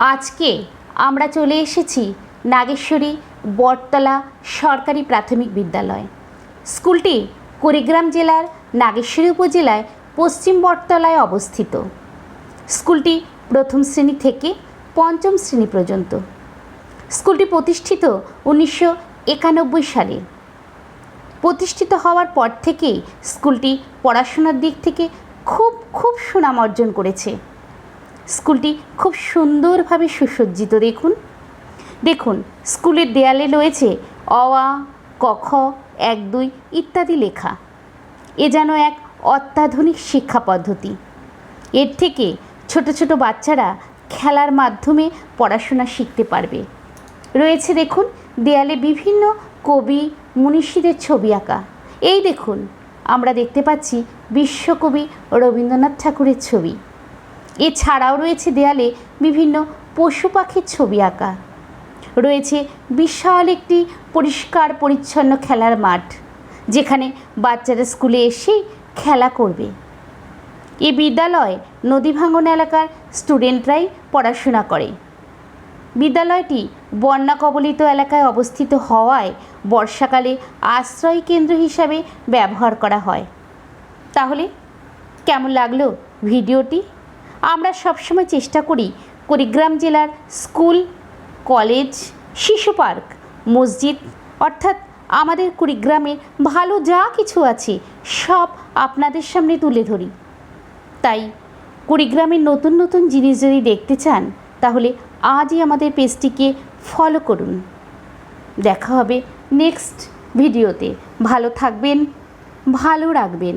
আজকে আমরা চলে এসেছি নাগেশ্বরী বটতলা সরকারি প্রাথমিক বিদ্যালয়। স্কুলটি কুড়িগ্রাম জেলার নাগেশ্বরী উপজেলায় পশ্চিম বটতলায় অবস্থিত। স্কুলটি প্রথম শ্রেণী থেকে পঞ্চম শ্রেণী পর্যন্ত। স্কুলটি প্রতিষ্ঠিত 1991 সালে। প্রতিষ্ঠিত হওয়ার পর থেকেই স্কুলটি পড়াশোনার দিক থেকে খুব সুনাম অর্জন করেছে। স্কুলটি খুব সুন্দরভাবে সুসজ্জিত। দেখুন স্কুলের দেয়ালে রয়েছে অ আ ক খ 1 2 ইত্যাদি লেখা। এ যেন এক অত্যাধুনিক শিক্ষা পদ্ধতি। এর থেকে ছোট ছোট বাচ্চারা খেলার মাধ্যমে পড়াশোনা শিখতে পারবে। রয়েছে দেখুন দেয়ালে বিভিন্ন কবি মনীষীদের ছবি আঁকা। এই দেখুন আমরা দেখতে পাচ্ছি বিশ্বকবি রবীন্দ্রনাথ ঠাকুরের ছবি। এছাড়াও রয়েছে দেয়ালে বিভিন্ন পশু পাখির ছবি আঁকা। রয়েছে বিশাল একটি পরিষ্কার পরিচ্ছন্ন খেলার মাঠ, যেখানে বাচ্চারা স্কুলে এসেই খেলা করবে। এই বিদ্যালয় নদী ভাঙন এলাকার স্টুডেন্টরাই পড়াশোনা করে। বিদ্যালয়টি বন্যা কবলিত এলাকায় অবস্থিত হওয়ায় বর্ষাকালে আশ্রয় কেন্দ্র হিসাবে ব্যবহার করা হয়। তাহলে কেমন লাগলো ভিডিওটি? আমরা সবসময় চেষ্টা করি কুড়িগ্রাম জেলার স্কুল, কলেজ, শিশু পার্ক, মসজিদ অর্থাৎ আমাদের কুড়িগ্রামে ভালো যা কিছু আছে সব আপনাদের সামনে তুলে ধরি। তাই কুড়িগ্রামের নতুন নতুন জিনিস যদি দেখতে চান তাহলে আজই আমাদের পেজটিকে ফলো করুন। দেখা হবে নেক্সট ভিডিওতে। ভালো থাকবেন, ভালো রাখবেন।